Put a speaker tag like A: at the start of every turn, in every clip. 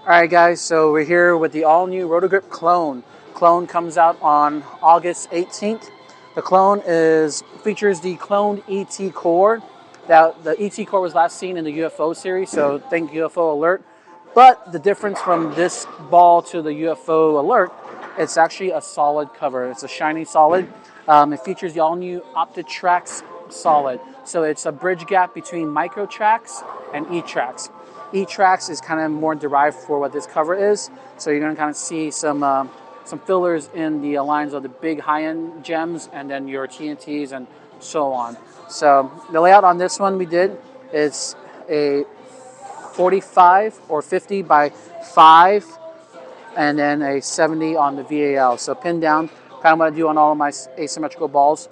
A: All right, guys, so we're here with the all-new Roto clone. Clone comes out on August 18th. The clone features the cloned ET core. That the ET core was last seen in the UFO series, so think UFO alert. But the difference from this ball to the UFO alert, it's actually a solid cover. It's a shiny solid. It features the all-new eTrax solid. So it's a bridge gap between microtrax and eTrax. eTrax is kind of more derived for what this cover is. So you're going to kind of see some fillers in the lines of the big high-end gems and then your TNTs and so on. So the layout on this one we did is a 45 or 50 by 5 and then a 70 on the VAL. So pin down, kind of what I do on all of my asymmetrical balls.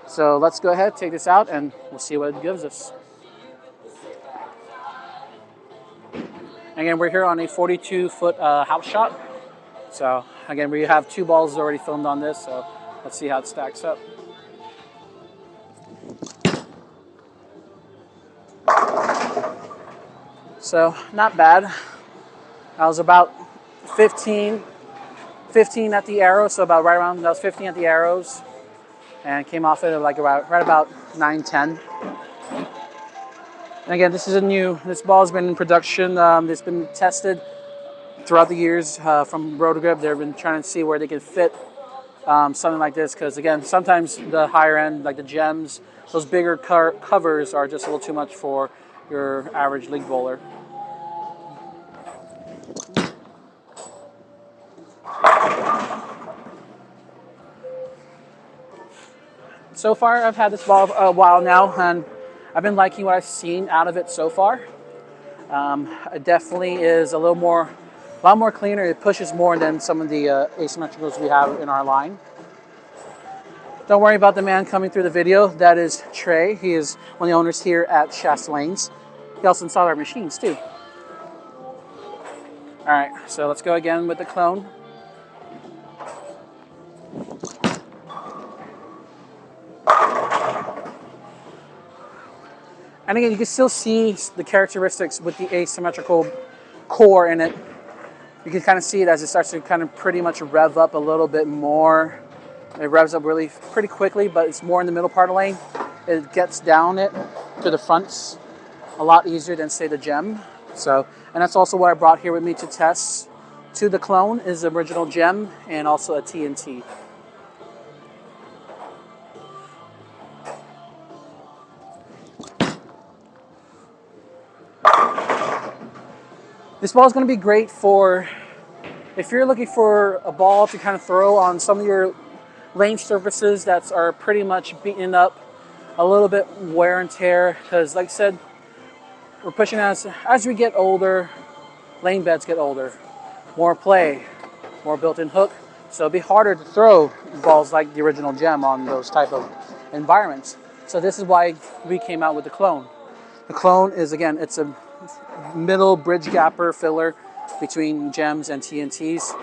A: So let's go ahead, take this out, and we'll see what it gives us. Again, we're here on a 42-foot house shot. So again, we have 2 balls already filmed on this, so let's see how it stacks up. So not bad. I was about 15 at the arrow, so about right around, that was 15 at the arrows, and came off it at like right about 9-10. And again, this ball has been in production. It's been tested throughout the years from Roto. They've been trying to see where they can fit something like this, because again, sometimes the higher end, like the gems, those bigger covers are just a little too much for your average league bowler. So far, I've had this ball a while now, and I've been liking what I've seen out of it so far. It definitely is a lot more cleaner. It pushes more than some of the asymmetricals we have in our line. Don't worry about the man coming through the video. That is Trey. He is one of the owners here at Shasta Lanes. He also installed our machines too. All right, so let's go again with the clone. And again, you can still see the characteristics with the asymmetrical core in it. You can kind of see it as it starts to kind of pretty much rev up a little bit more. It revs up really pretty quickly, but it's more in the middle part of the lane. It gets down it to the fronts a lot easier than, say, the gem. So, and that's also what I brought here with me to test to the clone is the original gem and also a TNT. This ball is going to be great for if you're looking for a ball to kind of throw on some of your lane surfaces that are pretty much beaten up, a little bit wear and tear, because like I said, we're pushing as we get older, lane beds get older, more play, more built-in hook, so it'll be harder to throw balls like the original gem on those type of environments. So this is why we came out with the clone. The clone is, again, it's a middle bridge gapper filler between gems and TNTs,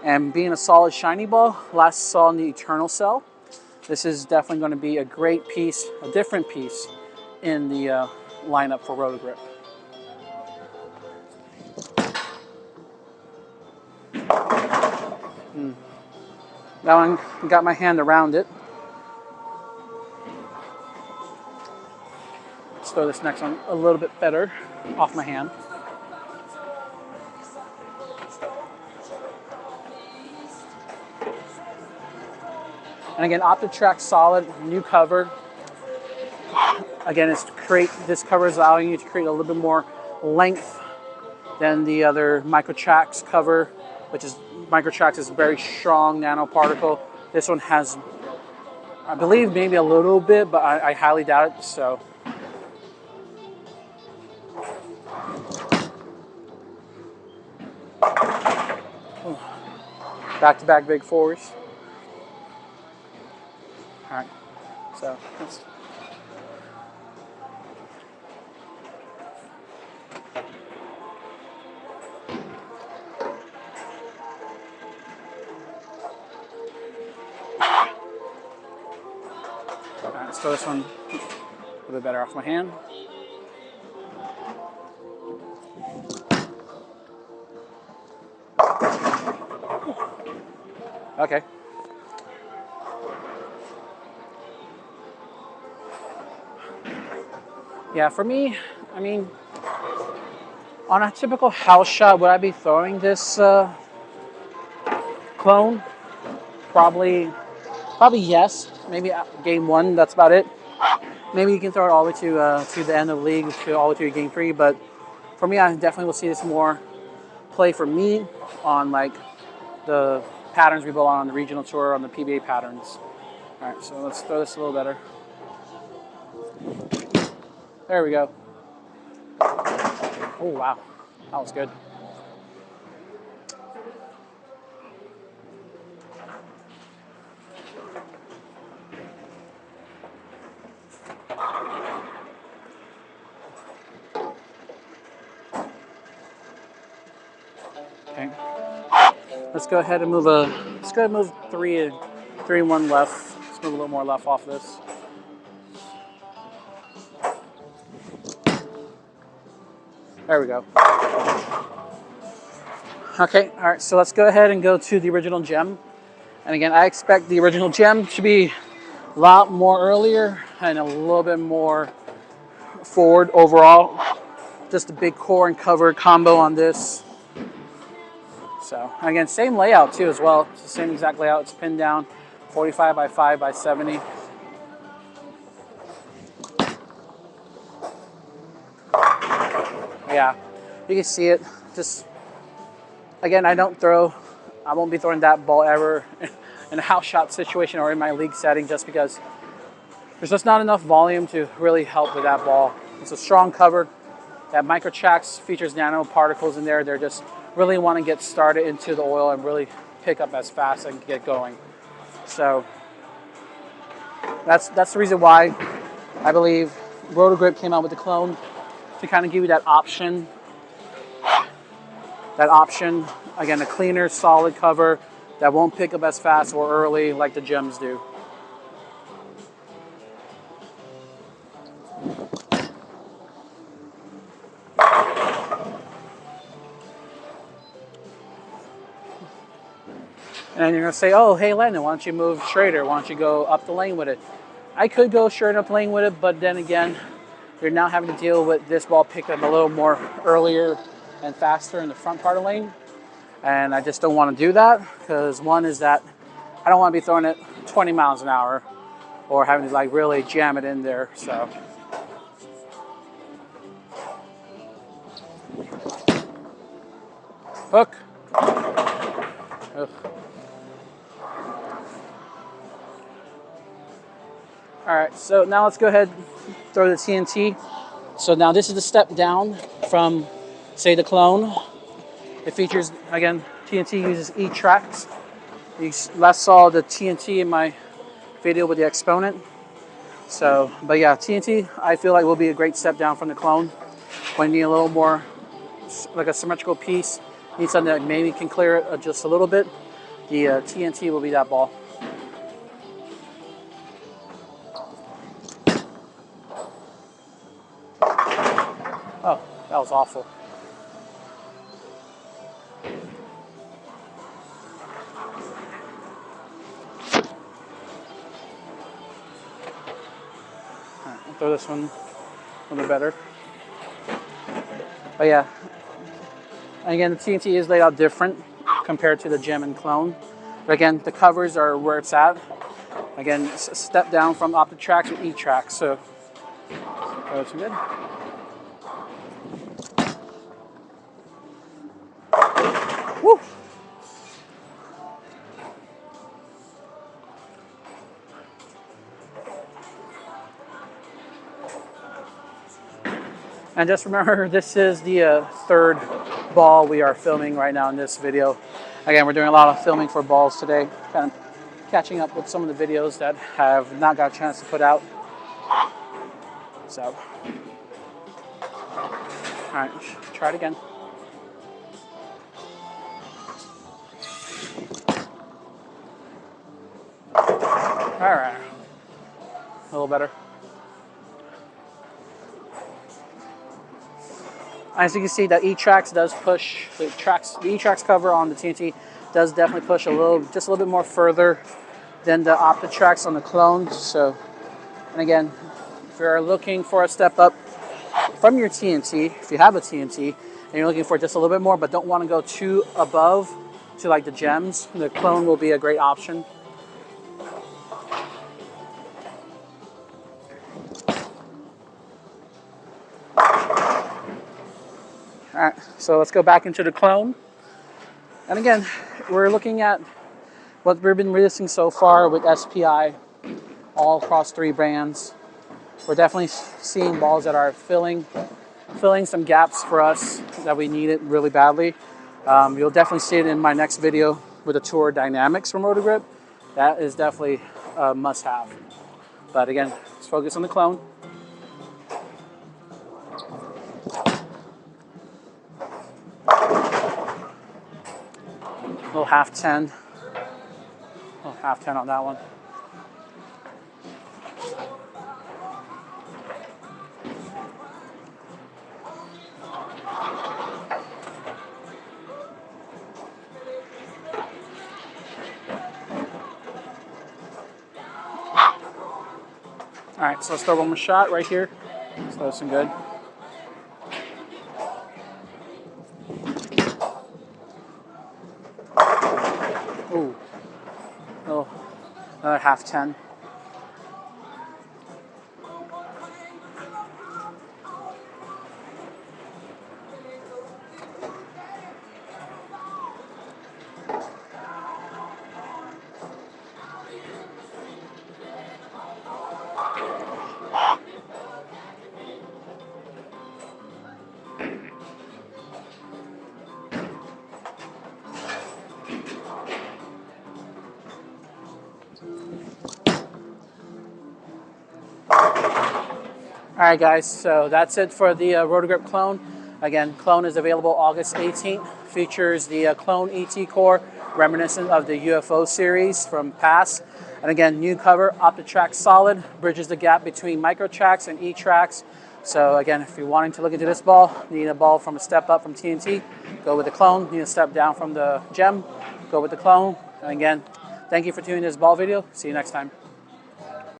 A: and being a solid shiny ball, last saw in the Eternal Cell, this is definitely going to be a great piece, a different piece in the lineup for Roto Grip. That one got my hand around it. Let's throw this next one a little bit better off my hand. And again, eTrax solid, new cover. Again, this cover is allowing you to create a little bit more length than the other microtrax cover, which is microtrax is very strong nanoparticle. This one has, I believe, maybe a little bit, but I highly doubt it. So. Back-to-back big fours. All right, so let's. All right, let's throw this one a little bit better off my hand. Okay. Yeah, for me, I mean, on a typical house shot, would I be throwing this clone? Probably, probably yes. Maybe game one, that's about it. Maybe you can throw it all the way to the end of the league, all the way to game three. But for me, I definitely will see this more play for me on like the patterns we built on the regional tour, on the PBA patterns. All right, so let's throw this a little better. There we go. Oh, wow. That was good. Okay. Let's go ahead and move three and one left. Let's move a little more left off this. There we go. Okay, all right, so let's go ahead and go to the original gem. And again, I expect the original gem to be a lot more earlier and a little bit more forward overall. Just a big core and cover combo on this. So again, same layout too as well. It's the same exact layout. It's pinned down, 45 by 5 by 70. Yeah, you can see it. Just again, I won't be throwing that ball ever in a house shot situation or in my league setting, just because there's just not enough volume to really help with that ball. It's a strong cover. That microtrax features nanoparticles in there. They're just really want to get started into the oil and really pick up as fast and get going. So that's the reason why I believe Roto Grip came out with the clone, to kind of give you that option. Again, a cleaner, solid cover that won't pick up as fast or early like the gems do. And you're going to say, oh, hey, Landon, why don't you move straighter? Why don't you go up the lane with it? I could go straight up the lane with it, but then again, you're now having to deal with this ball picked up a little more earlier and faster in the front part of the lane. And I just don't want to do that, because one is that I don't want to be throwing it 20 miles an hour or having to like really jam it in there. So hook. Ugh. All right, so now let's go ahead and throw the TNT. So now this is the step down from, say, the clone. It features, again, TNT uses eTrax. You last saw the TNT in my video with the exponent. So, but yeah, TNT I feel like will be a great step down from the clone. When you need a little more, like a symmetrical piece, need something that maybe can clear it just a little bit, the TNT will be that ball. Oh, that was awful. All right, I'll throw this one a little bit better. But yeah, again, the TNT is laid out different compared to the gem and clone. But again, the covers are where it's at. Again, it's a step down from OptiTrax with eTrax. So that's good. Woo! And just remember, this is the third ball we are filming right now in this video. Again, we're doing a lot of filming for balls today, kind of catching up with some of the videos that have not got a chance to put out. So, all right, try it again. All right, a little better. As you can see, that eTrax does push the eTrax cover on the TNT Does definitely push just a little bit more further than the eTrax on the clone. So, and again, if you're looking for a step up from your TNT, if you have a TNT and you're looking for just a little bit more, but don't want to go too above to like the gems, the clone will be a great option. All right, so let's go back into the clone. And again, we're looking at what we've been releasing so far with SPI, all across 3 brands. We're definitely seeing balls that are filling some gaps for us that we need it really badly. You'll definitely see it in my next video with the Tour Dynamics from Roto Grip. That is definitely a must-have. But again, let's focus on the clone. Little half 10. Little half 10 on that one. All right, so let's throw one more shot right here. Let's throw some good. Ooh. Oh, another half 10. All right, guys, so that's it for the Roto Grip clone. Again, clone is available August 18th. Features the clone ET core, reminiscent of the UFO series from past. And again, new cover, eTrax solid, bridges the gap between microtrax and eTrax. So again, if you're wanting to look into this ball, need a ball from a step up from TNT, go with the clone. Need a step down from the gem, go with the clone. And again, thank you for tuning in this ball video. See you next time.